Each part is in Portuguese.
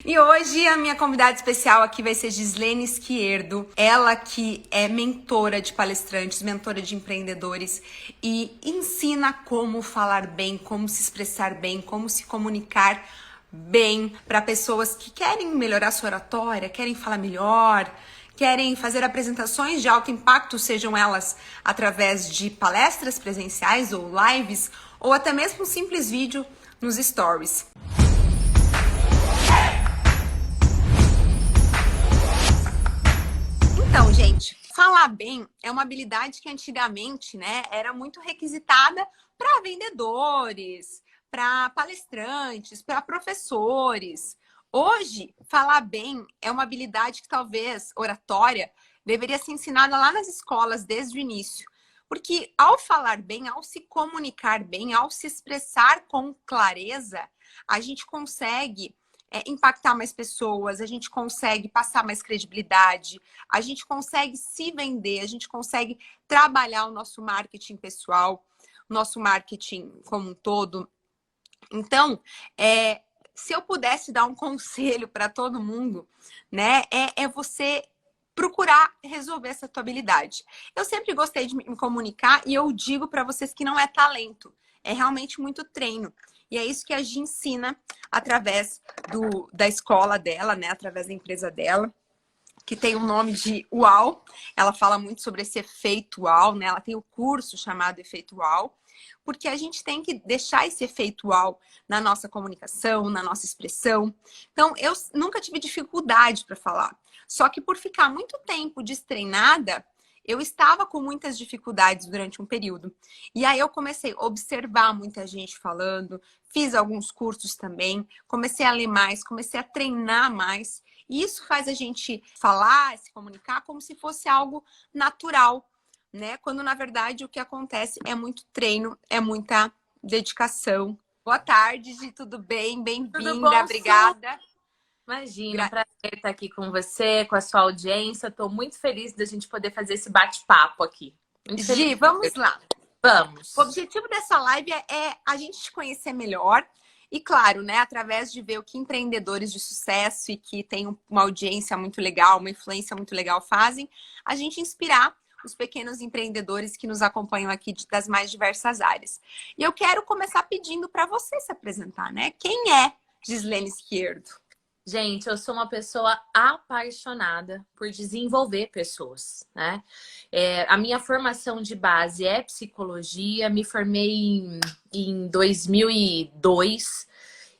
E hoje a minha convidada especial aqui vai ser Gislene Izquierdo, ela que é mentora de palestrantes, mentora de empreendedores e ensina como falar bem, como se expressar bem, como se comunicar bem para pessoas que querem melhorar sua oratória, querem falar melhor, querem fazer apresentações de alto impacto, sejam elas através de palestras presenciais ou lives, ou até mesmo um simples vídeo nos stories. Então, gente, falar bem é uma habilidade que antigamente, né, era muito requisitada para vendedores, para palestrantes, para professores. Hoje, falar bem é uma habilidade que talvez, oratória, deveria ser ensinada lá nas escolas desde o início. Porque ao falar bem, ao se comunicar bem, ao se expressar com clareza, a gente consegue impactar mais pessoas, a gente consegue passar mais credibilidade, a gente consegue se vender, a gente consegue trabalhar o nosso marketing pessoal, o nosso marketing como um todo. Então, se eu pudesse dar um conselho para todo mundo, né, é você procurar resolver essa tua habilidade. Eu sempre gostei de me comunicar e eu digo para vocês que não é talento, é realmente muito treino. E é isso que a Gi ensina através da escola dela, né, através da empresa dela, que tem o nome de UAU. Ela fala muito sobre esse efeito UAU, né? Ela tem o curso chamado Efeito UAU, porque a gente tem que deixar esse efeito UAU na nossa comunicação, na nossa expressão. Então, eu nunca tive dificuldade para falar. Só que por ficar muito tempo destreinada, eu estava com muitas dificuldades durante um período. E aí eu comecei a observar muita gente falando, fiz alguns cursos também, comecei a ler mais, comecei a treinar mais. E isso faz a gente falar, se comunicar como se fosse algo natural, né? Quando na verdade o que acontece é muito treino, é muita dedicação. Boa tarde, Gi, tudo bem? Tudo Bem-vinda, bom, Su? obrigada. Imagina, um prazer estar aqui com você, com a sua audiência. Estou muito feliz da gente poder fazer esse bate-papo aqui. Muito feliz. Gi, vamos lá. O Vamos. objetivo dessa live é a gente te conhecer melhor e, claro, né, através de ver o que empreendedores de sucesso e que têm uma audiência muito legal, uma influência muito legal fazem, a gente inspirar os pequenos empreendedores que nos acompanham aqui das mais diversas áreas. E eu quero começar pedindo para você se apresentar, né? Quem é Gislene Izquierdo? Gente, eu sou uma pessoa apaixonada por desenvolver pessoas, né? A minha formação de base é psicologia, me formei em 2002.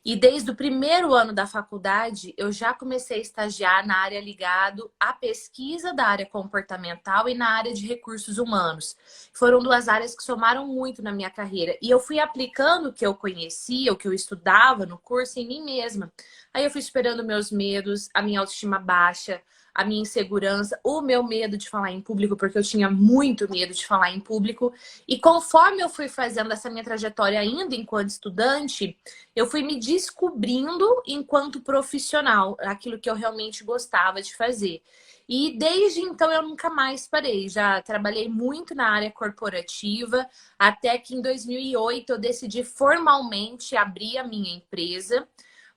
E desde o primeiro ano da faculdade, eu já comecei a estagiar na área ligado à pesquisa da área comportamental e na área de recursos humanos. Foram duas áreas que somaram muito na minha carreira. E eu fui aplicando o que eu conhecia, o que eu estudava no curso em mim mesma. Aí eu fui superando meus medos, a minha autoestima baixa, a minha insegurança, o meu medo de falar em público, porque eu tinha muito medo de falar em público. E conforme eu fui fazendo essa minha trajetória ainda enquanto estudante, eu fui me descobrindo enquanto profissional, aquilo que eu realmente gostava de fazer. E desde então eu nunca mais parei. Já trabalhei muito na área corporativa, até que em 2008 eu decidi formalmente abrir a minha empresa.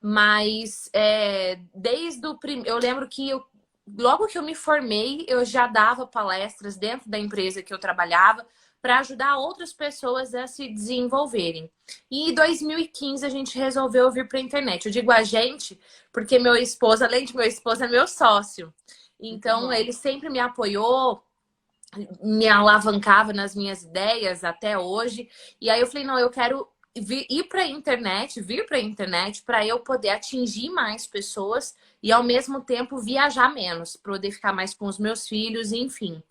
Mas desde o eu lembro que logo que eu me formei, eu já dava palestras dentro da empresa que eu trabalhava para ajudar outras pessoas a se desenvolverem. E em 2015 a gente resolveu vir para a internet. Eu digo a gente, porque meu esposo, além de meu esposo, é meu sócio. Então, ele sempre me apoiou, me alavancava nas minhas ideias até hoje. E aí eu falei, não, eu quero vir para a internet para eu poder atingir mais pessoas e ao mesmo tempo viajar menos, poder ficar mais com os meus filhos, enfim.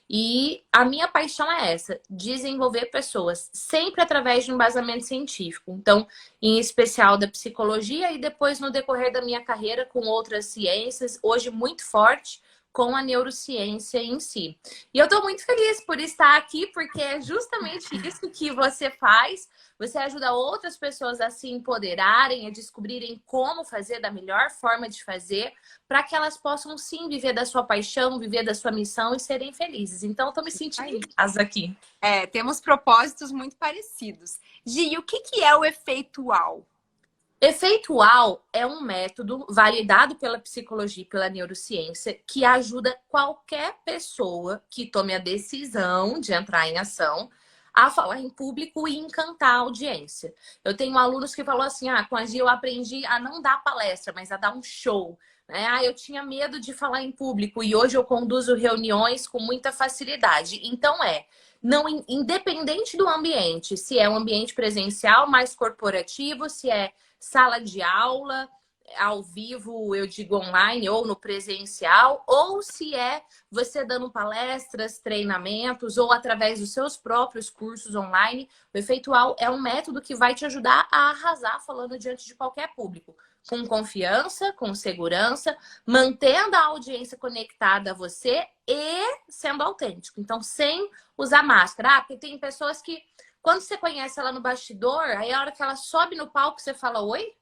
E a minha paixão é essa, desenvolver pessoas, sempre através de um embasamento científico. Então, em especial da psicologia e depois no decorrer da minha carreira com outras ciências, hoje muito forte com a neurociência em si. E eu estou muito feliz por estar aqui, porque é justamente isso que você faz. Você ajuda outras pessoas a se empoderarem, a descobrirem como fazer da melhor forma de fazer, para que elas possam sim viver da sua paixão, viver da sua missão e serem felizes. Então, estou me sentindo em casa aqui. Temos propósitos muito parecidos. Gi, o que é o efeito UAU? Efeitual é um método validado pela psicologia e pela neurociência que ajuda qualquer pessoa que tome a decisão de entrar em ação a falar em público e encantar a audiência. Eu tenho alunos que falam assim, com a Gia eu aprendi a não dar palestra, mas a dar um show. Né? Eu tinha medo de falar em público e hoje eu conduzo reuniões com muita facilidade. Então não, independente do ambiente, se é um ambiente presencial, mais corporativo, se é sala de aula, ao vivo, eu digo online ou no presencial, ou se é você dando palestras, treinamentos ou através dos seus próprios cursos online. O Efeitual é um método que vai te ajudar a arrasar falando diante de qualquer público, com confiança, com segurança, mantendo a audiência conectada a você e sendo autêntico. Então, sem usar máscara. Porque tem pessoas que, quando você conhece ela no bastidor, aí a hora que ela sobe no palco, você fala, oi?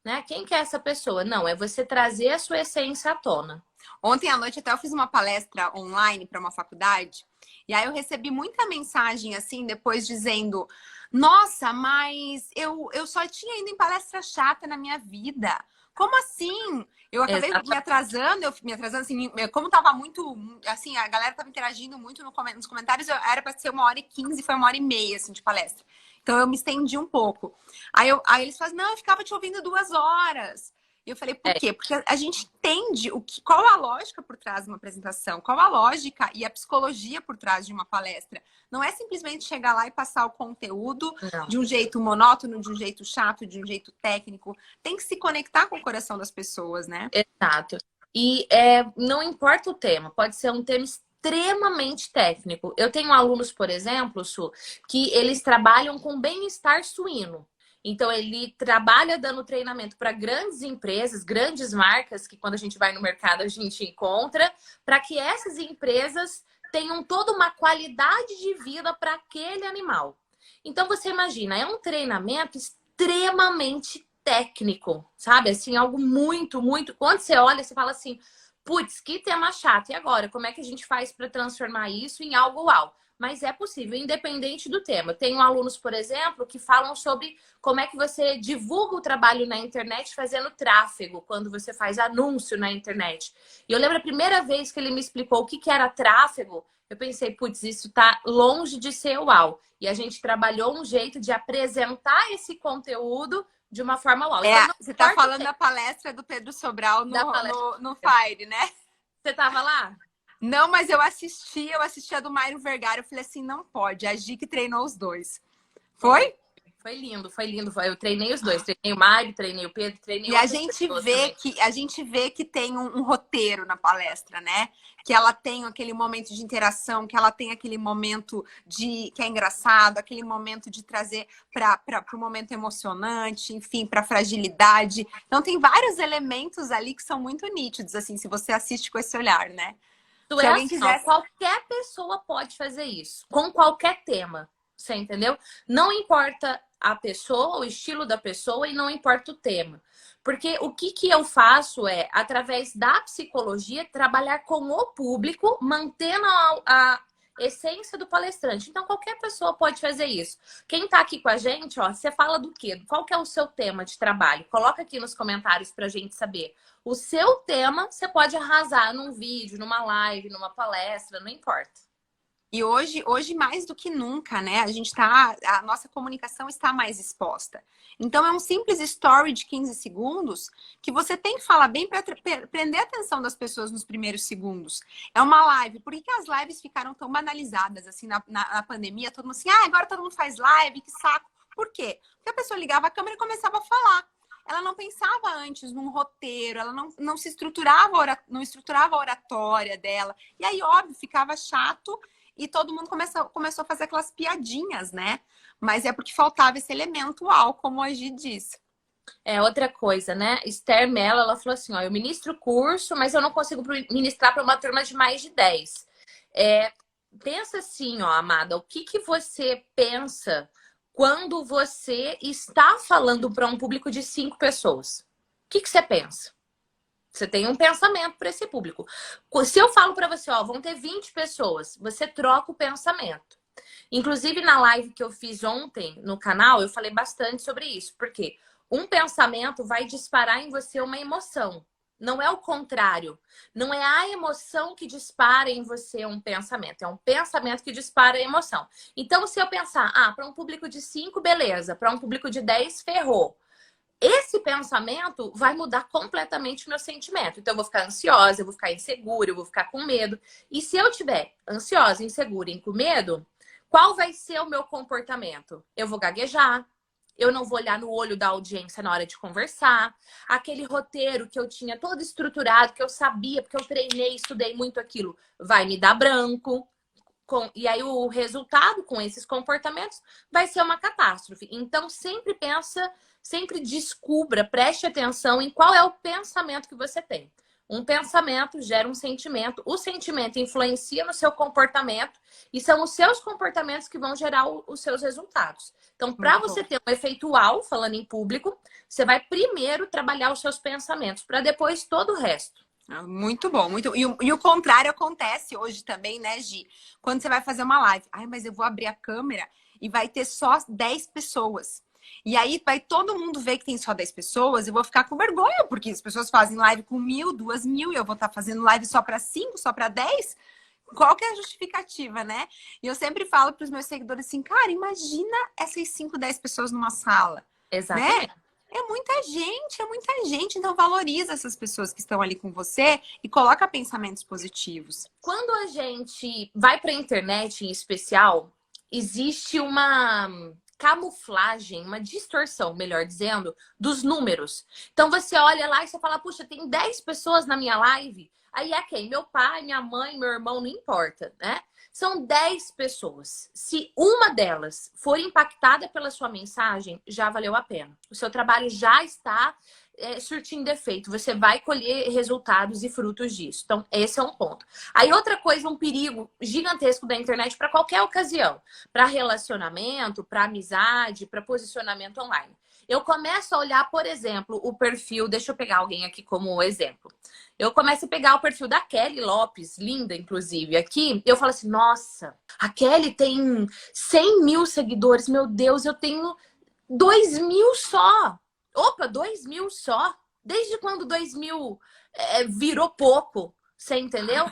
Né? Quem que é essa pessoa? Não, é você trazer a sua essência à tona. Ontem à noite até eu fiz uma palestra online para uma faculdade e aí eu recebi muita mensagem assim depois dizendo: nossa, mas eu só tinha ido em palestra chata na minha vida. Como assim? Eu acabei me atrasando assim, como tava muito, assim, a galera tava interagindo muito nos comentários, era para ser 1h15, foi 1h30, assim, de palestra. Então eu me estendi um pouco. Aí eles falam, não, eu ficava te ouvindo 2 horas. E eu falei, por quê? Porque a gente entende qual a lógica por trás de uma apresentação, qual a lógica e a psicologia por trás de uma palestra. Não é simplesmente chegar lá e passar o conteúdo de um jeito monótono, de um jeito chato, de um jeito técnico. Tem que se conectar com o coração das pessoas, né? Exato. E não importa o tema, pode ser um tema extremamente técnico. Eu tenho alunos, por exemplo, Su, que eles trabalham com bem-estar suíno. Então, ele trabalha dando treinamento para grandes empresas, grandes marcas, que quando a gente vai no mercado a gente encontra, para que essas empresas tenham toda uma qualidade de vida para aquele animal. Então, você imagina, é um treinamento extremamente técnico, sabe? Assim, algo muito, muito... Quando você olha, você fala assim, putz, que tema chato. E agora, como é que a gente faz para transformar isso em algo uau? Mas é possível, independente do tema. Tenho alunos, por exemplo, que falam sobre como é que você divulga o trabalho na internet fazendo tráfego, quando você faz anúncio na internet. E eu lembro a primeira vez que ele me explicou o que era tráfego, eu pensei, putz, isso tá longe de ser uau. E a gente trabalhou um jeito de apresentar esse conteúdo de uma forma uau. Então, você tá falando da palestra do Pedro Sobral no Fire, né? Você tava lá? Não, mas eu assisti a do Mário Vergara. Eu falei assim, não pode. A Gi que treinou os dois. Foi? Foi lindo, foi lindo. Eu treinei os dois. Treinei o Mário, treinei o Pedro, treinei E a gente vê que tem um roteiro na palestra, né? Que ela tem aquele momento de interação, que ela tem aquele momento que é engraçado, aquele momento de trazer para o momento emocionante, enfim, para fragilidade. Então tem vários elementos ali que são muito nítidos, assim, se você assiste com esse olhar, né? Se alguém quiser... Qualquer pessoa pode fazer isso, com qualquer tema. Você entendeu? Não importa a pessoa, o estilo da pessoa e não importa o tema. Porque o que eu faço é, através da psicologia, trabalhar com o público, mantendo a essência do palestrante. Então, qualquer pessoa pode fazer isso. Quem tá aqui com a gente, ó, você fala do quê? Qual que é o seu tema de trabalho? Coloca aqui nos comentários pra gente saber. O seu tema, você pode arrasar num vídeo, numa live, numa palestra, não importa. E hoje mais do que nunca, né? A nossa comunicação está mais exposta. Então é um simples story de 15 segundos que você tem que falar bem para prender a atenção das pessoas nos primeiros segundos. É uma live. Por que as lives ficaram tão banalizadas assim na pandemia? Todo mundo assim, agora todo mundo faz live, que saco. Por quê? Porque a pessoa ligava a câmera e começava a falar. Ela não pensava antes num roteiro, ela não se estruturava, não estruturava a oratória dela. E aí, óbvio, ficava chato. E todo mundo começou a fazer aquelas piadinhas, né? Mas é porque faltava esse elemento uau, como a Gi disse. Outra coisa, né? Esther Mello, ela falou assim, ó, eu ministro curso, mas eu não consigo ministrar para uma turma de mais de 10. Pensa assim, ó, amada, o que você pensa quando você está falando para um público de 5 pessoas? O que você pensa? Você tem um pensamento para esse público. Se eu falo para você, ó, vão ter 20 pessoas, você troca o pensamento. Inclusive, na live que eu fiz ontem no canal, eu falei bastante sobre isso. Porque Um pensamento vai disparar em você uma emoção. Não é o contrário. Não é a emoção que dispara em você um pensamento. É um pensamento que dispara a emoção. Então, se eu pensar, para um público de 5, beleza. Para um público de 10, ferrou. Esse pensamento vai mudar completamente o meu sentimento. Então, eu vou ficar ansiosa, eu vou ficar insegura, eu vou ficar com medo. E se eu estiver ansiosa, insegura e com medo, qual vai ser o meu comportamento? Eu vou gaguejar. Eu não vou olhar no olho da audiência na hora de conversar. Aquele roteiro que eu tinha todo estruturado, que eu sabia, porque eu treinei, estudei muito aquilo, vai me dar branco. E aí o resultado com esses comportamentos vai ser uma catástrofe. Então sempre pensa, sempre descubra, preste atenção em qual é o pensamento que você tem. Um pensamento gera um sentimento, o sentimento influencia no seu comportamento e são os seus comportamentos que vão gerar os seus resultados. Então, para você ter um efeito uau, falando em público, você vai primeiro trabalhar os seus pensamentos, para depois todo o resto. Muito bom, muito. E o contrário acontece hoje também, né, Gi? Quando você vai fazer uma live. Mas eu vou abrir a câmera e vai ter só 10 pessoas. E aí vai todo mundo ver que tem só 10 pessoas, eu vou ficar com vergonha, porque as pessoas fazem live com 1.000, 2.000, e eu vou estar fazendo live só para 5, só para 10. Qual que é a justificativa, né? E eu sempre falo para os meus seguidores assim, cara, imagina essas 5, 10 pessoas numa sala. Exatamente. Né? É muita gente. Então valoriza essas pessoas que estão ali com você e coloca pensamentos positivos. Quando a gente vai para a internet em especial, existe uma camuflagem, uma distorção, melhor dizendo, dos números. Então você olha lá e você fala, puxa, tem 10 pessoas na minha live. Aí é quem? Meu pai, minha mãe, meu irmão, não importa, né? São 10 pessoas. Se uma delas for impactada pela sua mensagem, já valeu a pena. O seu trabalho já está surtindo efeito. Você vai colher resultados e frutos disso. Então, esse é um ponto. Aí, outra coisa, um perigo gigantesco da internet para qualquer ocasião. Para relacionamento, para amizade, para posicionamento online. Eu começo a olhar, por exemplo, o perfil... Deixa eu pegar alguém aqui como exemplo. Eu começo a pegar o perfil da Kelly Lopes, linda, inclusive, aqui. Eu falo assim, nossa, a Kelly tem 100.000 seguidores. Meu Deus, eu tenho 2.000 só. Opa, 2.000 só? Desde quando 2.000 virou pouco? Você entendeu?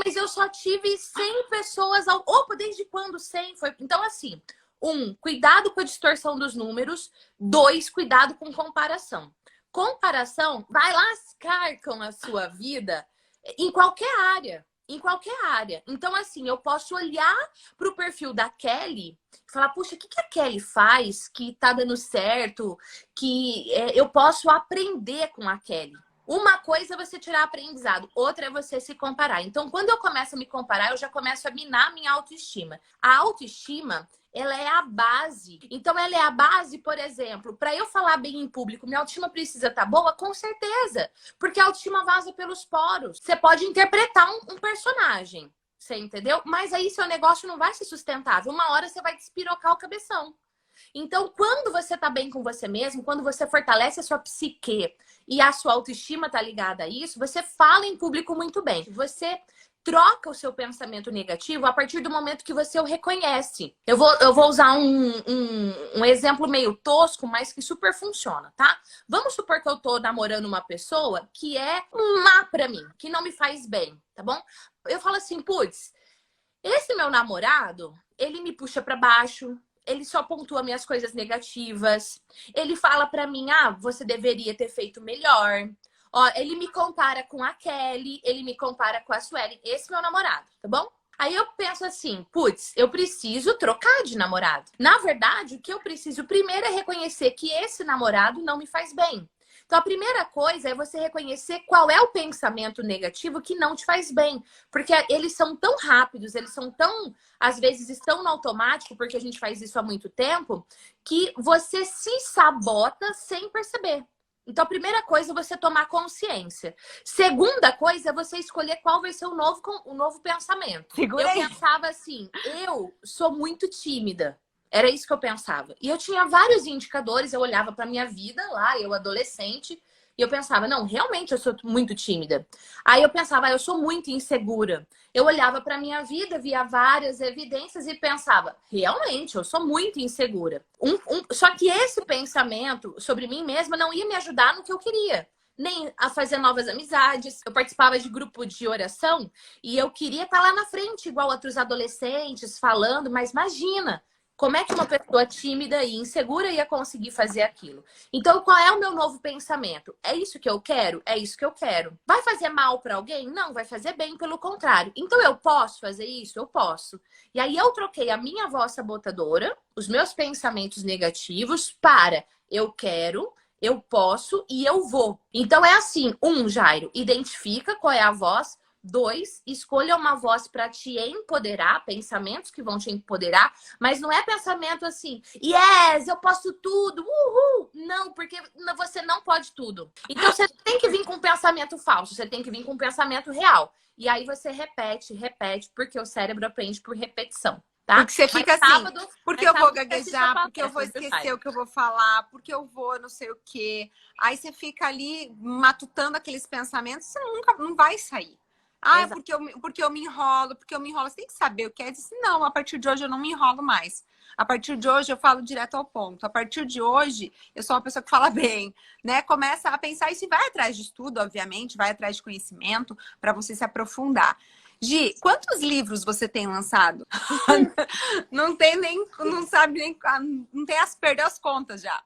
Mas eu só tive 100 pessoas... Opa, desde quando 100 foi? Então, assim... 1, cuidado com a distorção dos números. 2, cuidado com comparação. Comparação vai lascar com a sua vida em qualquer área. Em qualquer área. Então, assim, eu posso olhar para o perfil da Kelly e falar, puxa, o que a Kelly faz que tá dando certo? Que eu posso aprender com a Kelly. Uma coisa é você tirar aprendizado, outra é você se comparar. Então, quando eu começo a me comparar, eu já começo a minar a minha autoestima. A autoestima... ela é a base. Então, ela é a base, por exemplo, para eu falar bem em público, minha autoestima precisa estar boa? Com certeza. Porque a autoestima vaza pelos poros. Você pode interpretar um personagem, você entendeu? Mas aí seu negócio não vai ser sustentável. Uma hora você vai despirocar o cabeção. Então, quando você tá bem com você mesmo, quando você fortalece a sua psique e a sua autoestima tá ligada a isso, você fala em público muito bem. Você troca o seu pensamento negativo a partir do momento que você o reconhece. Eu vou usar um exemplo meio tosco, mas que super funciona, tá? Vamos supor que eu tô namorando uma pessoa que é má pra mim, que não me faz bem, tá bom? Eu falo assim, putz, esse meu namorado, ele me puxa pra baixo, ele só pontua minhas coisas negativas, ele fala pra mim, você deveria ter feito melhor. Ó, ele me compara com a Kelly, ele me compara com a Sueli. Esse é meu namorado, tá bom? Aí eu penso assim, putz, eu preciso trocar de namorado. Na verdade, o que eu preciso primeiro é reconhecer que esse namorado não me faz bem. Então, a primeira coisa é você reconhecer qual é o pensamento negativo que não te faz bem. Porque eles são tão rápidos, eles são tão, às vezes, estão no automático, porque a gente faz isso há muito tempo, que você se sabota sem perceber. Então, a primeira coisa é você tomar consciência. Segunda coisa é você escolher qual vai ser o novo pensamento. Segura aí. Eu pensava assim, eu sou muito tímida. Era isso que eu pensava. E eu tinha vários indicadores, eu olhava para minha vida lá, eu adolescente, E eu pensava, não, realmente eu sou muito tímida. Aí eu pensava, eu sou muito insegura. Eu olhava para minha vida, via várias evidências e pensava, realmente, eu sou muito insegura. Só que esse pensamento sobre mim mesma não ia me ajudar no que eu queria. Nem a fazer novas amizades. Eu participava de grupo de oração e eu queria estar lá na frente, igual outros adolescentes, falando, mas imagina, como é que uma pessoa tímida e insegura ia conseguir fazer aquilo? Então, qual é o meu novo pensamento? É isso que eu quero? É isso que eu quero. Vai fazer mal para alguém? Não, vai fazer bem, pelo contrário. Então, eu posso fazer isso? Eu posso. E aí, eu troquei a minha voz sabotadora, os meus pensamentos negativos, para eu quero, eu posso e eu vou. Então, é assim. Jairo, identifica qual é a voz. 2, escolha uma voz para te empoderar, pensamentos que vão te empoderar, mas não é pensamento assim, yes, eu posso tudo, uhul. Não, porque você não pode tudo. Então você tem que vir com um pensamento falso, você tem que vir com um pensamento real. E aí você repete, porque o cérebro aprende por repetição. Tá? Porque você fica assim, porque eu vou gaguejar, porque eu vou esquecer o que eu vou falar, porque eu vou não sei o quê. Aí você fica ali matutando aqueles pensamentos, você nunca não vai sair. Ah, porque eu me enrolo, porque eu me enrolo. Você tem que saber o que é. Disse, não, a partir de hoje eu não me enrolo mais. A partir de hoje eu falo direto ao ponto. A partir de hoje eu sou uma pessoa que fala bem, né? Começa a pensar isso e vai atrás de estudo, obviamente, vai atrás de conhecimento para você se aprofundar. Gi, quantos livros você tem lançado? Não tem nem, não sabe nem, não tem perdeu as contas já.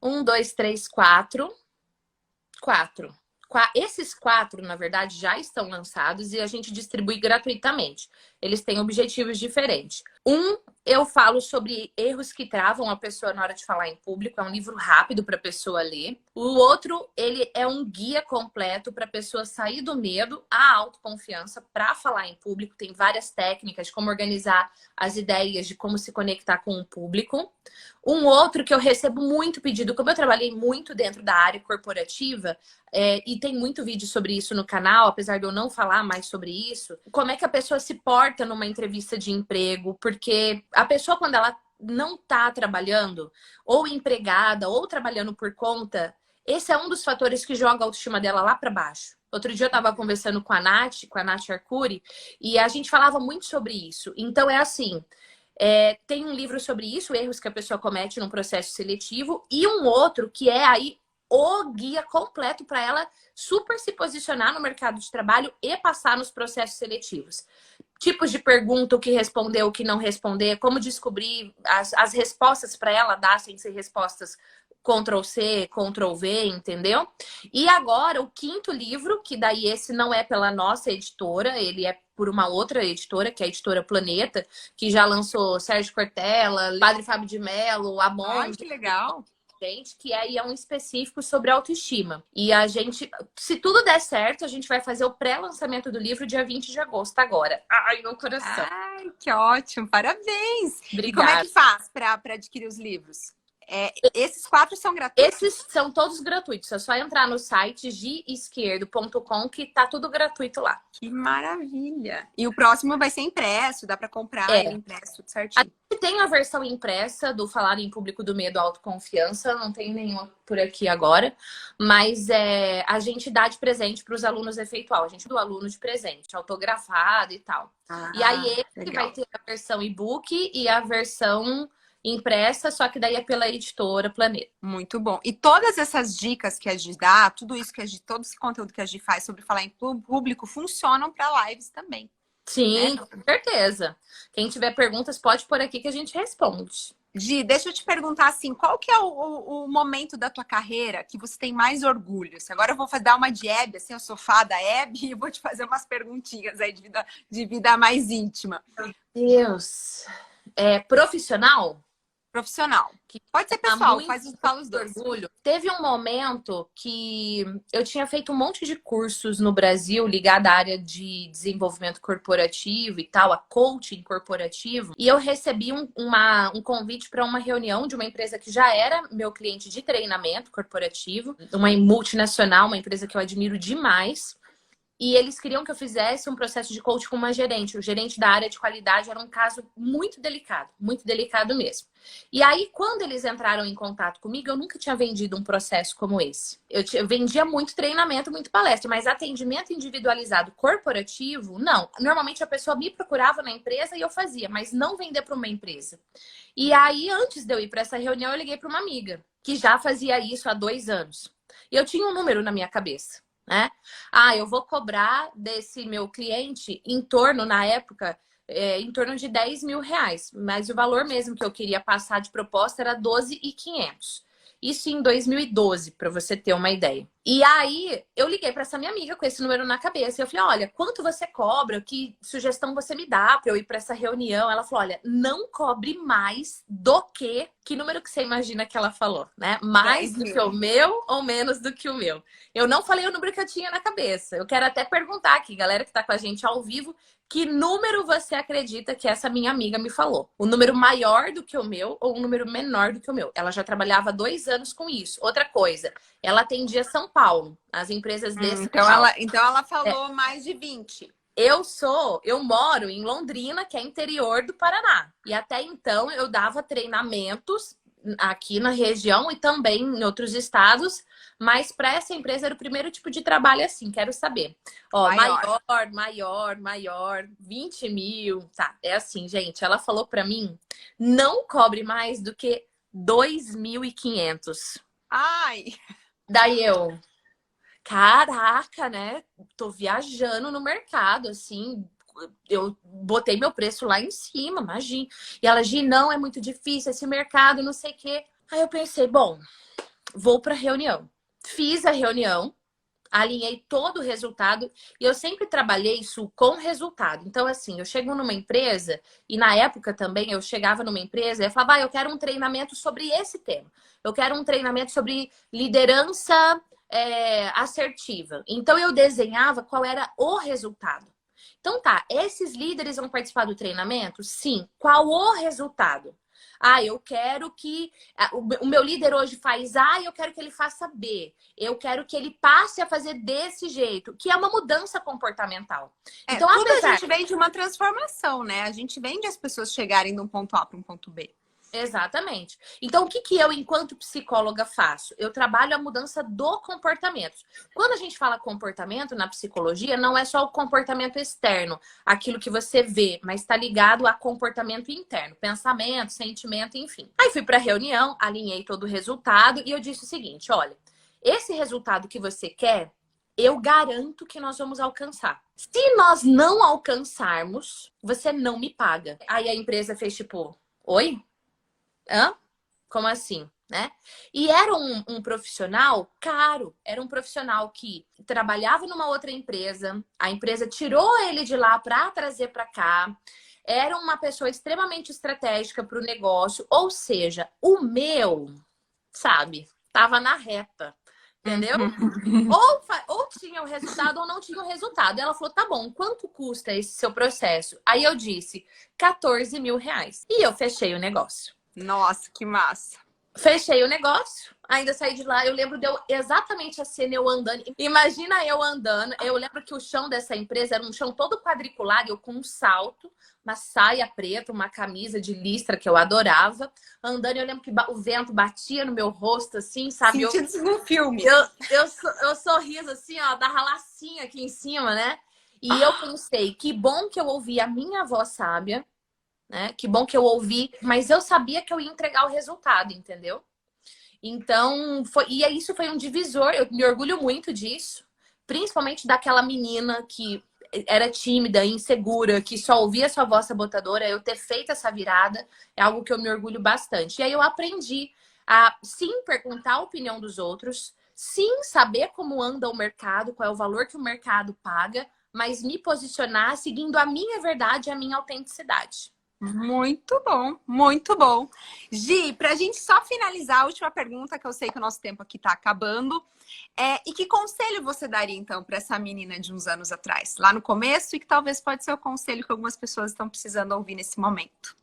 1, 2, 3, 4. 4. Esses 4, na verdade, já estão lançados e a gente distribui gratuitamente. Eles têm objetivos diferentes. Eu falo sobre erros que travam a pessoa na hora de falar em público. É um livro rápido para a pessoa ler. O outro, ele é um guia completo para a pessoa sair do medo à autoconfiança para falar em público. Tem várias técnicas de como organizar as ideias, de como se conectar com o público. Um outro que eu recebo muito pedido, como eu trabalhei muito dentro da área corporativa, e tem muito vídeo sobre isso no canal, apesar de eu não falar mais sobre isso, como é que a pessoa se porta numa entrevista de emprego, porque a pessoa, quando ela não tá trabalhando, ou empregada, ou trabalhando por conta, esse é um dos fatores que joga a autoestima dela lá para baixo. Outro dia eu estava conversando com a Nath Arcuri, e a gente falava muito sobre isso. Então é assim, tem um livro sobre isso, erros que a pessoa comete num processo seletivo, e um outro que é aí o guia completo para ela super se posicionar no mercado de trabalho e passar nos processos seletivos. Tipos de pergunta, o que responder, o que não responder, como descobrir as respostas para ela dar sem ser respostas Ctrl+C, Ctrl+V, entendeu? E agora, o 5º livro, que daí esse não é pela nossa editora, ele é por uma outra editora, que é a Editora Planeta, que já lançou Sérgio Cortella, Padre Fábio de Mello, Amon. Ai, que legal! Gente, que aí é um específico sobre autoestima. E a gente, se tudo der certo, a gente vai fazer o pré-lançamento do livro dia 20 de agosto agora. Ai, meu coração. Ai, que ótimo. Parabéns. Obrigada. E como é que faz para adquirir os livros? Esses 4 são gratuitos? Esses são todos gratuitos. É só entrar no site giesquerdo.com que tá tudo gratuito lá. Que maravilha. E o próximo vai ser impresso, dá para comprar ele impresso, tudo certinho. Tem a versão impressa do Falar em Público do Medo à Autoconfiança, não tem nenhuma por aqui agora, mas a gente dá de presente para os alunos efeitual. A gente dá o aluno de presente, autografado e tal. E aí ele vai ter a versão e-book e a versão impressa, só que daí é pela Editora Planeta. Muito bom. E todas essas dicas que a Gi dá, tudo isso que a Gi, todo esse conteúdo que a Gi faz sobre falar em público, funcionam para lives também. Sim, com certeza. Quem tiver perguntas pode pôr aqui que a gente responde. Gi, deixa eu te perguntar assim, qual que é o momento da tua carreira que você tem mais orgulho? Agora eu vou dar uma de Hebe, assim, eu sou fã da Hebe, e vou te fazer umas perguntinhas aí de vida mais íntima. Meu Deus. Profissional? Profissional. Pode ser pessoal, fala os dois. Orgulho. Teve um momento que eu tinha feito um monte de cursos no Brasil ligado à área de desenvolvimento corporativo e tal, a coaching corporativo, e eu recebi um convite para uma reunião de uma empresa que já era meu cliente de treinamento corporativo, uma multinacional, uma empresa que eu admiro demais. E eles queriam que eu fizesse um processo de coach com uma gerente. O gerente da área de qualidade era um caso muito delicado mesmo. E aí, quando eles entraram em contato comigo, eu nunca tinha vendido um processo como esse. Eu vendia muito treinamento, muito palestra, mas atendimento individualizado corporativo, não. Normalmente a pessoa me procurava na empresa e eu fazia, mas não vender para uma empresa. E aí, antes de eu ir para essa reunião, eu liguei para uma amiga que já fazia isso há 2 anos. E eu tinha um número na minha cabeça. Né? Eu vou cobrar desse meu cliente em torno, na época, em torno de 10 mil reais. Mas o valor mesmo que eu queria passar de proposta era 12.500. Isso em 2012, para você ter uma ideia. E aí, eu liguei para essa minha amiga com esse número na cabeça. E eu falei, olha, quanto você cobra? Que sugestão você me dá para eu ir para essa reunião? Ela falou, olha, não cobre mais do que... Que número que você imagina que ela falou, né? Mais do que o meu ou menos do que o meu? Eu não falei o número que eu tinha na cabeça. Eu quero até perguntar aqui, galera que tá com a gente ao vivo, que número você acredita que essa minha amiga me falou? O número maior do que o meu ou um número menor do que o meu? Ela já trabalhava 2 anos com isso. Outra coisa, ela atendia São Paulo, as empresas desse então ela falou mais de 20. Eu moro em Londrina, que é interior do Paraná. E até então eu dava treinamentos aqui na região e também em outros estados, mas para essa empresa era o primeiro tipo de trabalho assim, quero saber. Ó, maior, 20 mil, tá, é assim, gente, ela falou para mim, não cobre mais do que 2.500. Ai! Daí eu, caraca, né? Tô viajando no mercado, assim. Eu botei meu preço lá em cima, imagina. E ela, Gi, não, é muito difícil esse mercado, não sei o quê. Aí eu pensei, bom, vou pra reunião. Fiz a reunião, alinhei todo o resultado e eu sempre trabalhei isso com resultado. Então, assim, eu chego numa empresa e na época também eu chegava numa empresa e eu falava, eu quero um treinamento sobre esse tema. Eu quero um treinamento sobre liderança assertiva. Então, eu desenhava qual era o resultado. Então, tá, esses líderes vão participar do treinamento? Sim. Qual o resultado? Eu quero que... O meu líder hoje faz A e eu quero que ele faça B. Eu quero que ele passe a fazer desse jeito. Que é uma mudança comportamental. Então, tudo a gente vem de uma transformação, né? A gente vem de as pessoas chegarem de um ponto A para um ponto B. Exatamente. Então, o que eu, enquanto psicóloga, faço? Eu trabalho a mudança do comportamento. Quando a gente fala comportamento na psicologia, não é só o comportamento externo, aquilo que você vê, mas está ligado a comportamento interno, pensamento, sentimento, enfim. Aí fui para a reunião, alinhei todo o resultado e eu disse o seguinte, olha, esse resultado que você quer, eu garanto que nós vamos alcançar. Se nós não alcançarmos, você não me paga. Aí a empresa fez tipo, oi? Hã? Como assim, né? E era um profissional caro. Era um profissional que trabalhava numa outra empresa. A empresa tirou ele de lá para trazer para cá. Era uma pessoa extremamente estratégica para o negócio. Ou seja, o meu, sabe, tava na reta. Entendeu? Ou tinha o resultado ou não tinha o resultado. Ela falou, tá bom, quanto custa esse seu processo? Aí eu disse, 14 mil reais. E eu fechei o negócio. Nossa, que massa. Fechei o negócio, ainda saí de lá. Eu lembro de exatamente a cena, eu andando. Imagina eu andando. Eu lembro que o chão dessa empresa era um chão todo quadriculado, eu com um salto, uma saia preta, uma camisa de listra que eu adorava. Andando, eu lembro que o vento batia no meu rosto, assim, sabe? Sentindo no filme. Eu sorriso assim, ó, dava lacinha aqui em cima, né? E eu pensei, que bom que eu ouvi a minha avó sábia, né? Que bom que eu ouvi, mas eu sabia que eu ia entregar o resultado, entendeu? Então, isso foi um divisor, eu me orgulho muito disso, principalmente daquela menina que era tímida, insegura, que só ouvia sua voz sabotadora, eu ter feito essa virada é algo que eu me orgulho bastante. E aí eu aprendi a, sim, perguntar a opinião dos outros, sim, saber como anda o mercado, qual é o valor que o mercado paga, mas me posicionar seguindo a minha verdade e a minha autenticidade. Muito bom, muito bom. Gi, pra gente só finalizar a última pergunta, que eu sei que o nosso tempo aqui tá acabando. E que conselho você daria, então, para essa menina de uns anos atrás? Lá no começo, e que talvez pode ser o conselho que algumas pessoas estão precisando ouvir nesse momento.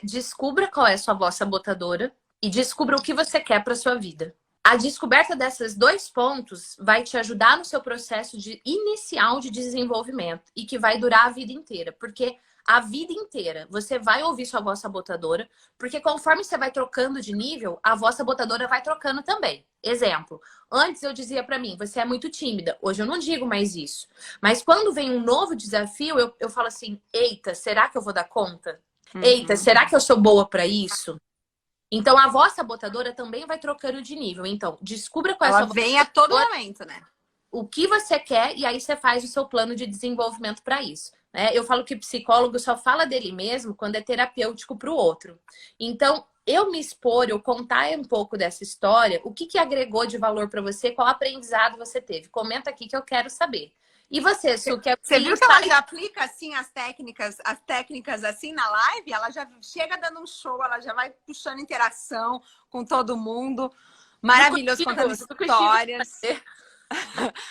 Descubra qual é a sua voz sabotadora e descubra o que você quer para sua vida. A descoberta desses dois pontos vai te ajudar no seu processo inicial de desenvolvimento e que vai durar a vida inteira, porque a vida inteira você vai ouvir sua voz sabotadora, porque conforme você vai trocando de nível, a voz sabotadora vai trocando também. Exemplo, antes eu dizia pra mim, você é muito tímida. Hoje eu não digo mais isso. Mas quando vem um novo desafio, eu falo assim, eita, será que eu vou dar conta? Eita, será que eu sou boa pra isso? Então, a voz sabotadora também vai trocando de nível. Então, descubra qual é a Ela sua vem a todo momento, né? o que você quer e aí você faz o seu plano de desenvolvimento para isso. Né? Eu falo que o psicólogo só fala dele mesmo quando é terapêutico para o outro. Então, eu me expor, eu contar um pouco dessa história, o que agregou de valor para você, qual aprendizado você teve. Comenta aqui que eu quero saber. E você, Su, que Você viu que ela já aplica assim as técnicas assim na live? Ela já chega dando um show, ela já vai puxando interação com todo mundo. Maravilhoso, contando histórias.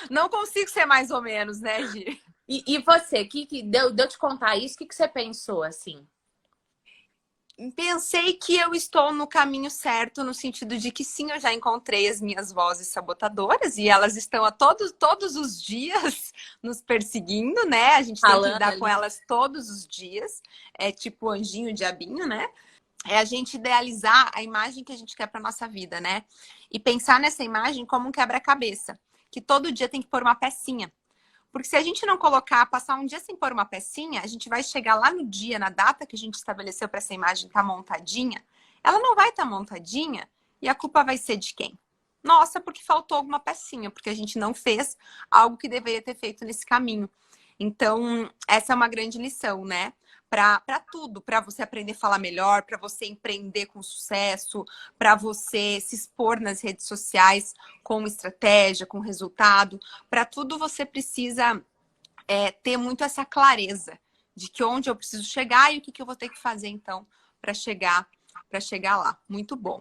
Não consigo ser mais ou menos, né, Gi? E você, que deu te contar isso, o que você pensou assim? Pensei que eu estou no caminho certo, no sentido de que sim, eu já encontrei as minhas vozes sabotadoras e elas estão a todos os dias nos perseguindo, né? A gente tem que lidar com elas todos os dias. É tipo anjinho, diabinho, né? É a gente idealizar a imagem que a gente quer para nossa vida, né? E pensar nessa imagem como um quebra-cabeça, que todo dia tem que pôr uma pecinha. Porque se a gente não colocar, passar um dia sem pôr uma pecinha, a gente vai chegar lá no dia, na data que a gente estabeleceu para essa imagem estar montadinha, ela não vai estar montadinha e a culpa vai ser de quem? Nossa, porque faltou alguma pecinha, porque a gente não fez algo que deveria ter feito nesse caminho. Então, essa é uma grande lição, né? Para tudo, para você aprender a falar melhor, para você empreender com sucesso, para você se expor nas redes sociais com estratégia, com resultado. Para tudo você precisa ter muito essa clareza de que onde eu preciso chegar e o que eu vou ter que fazer então para chegar lá. Muito bom.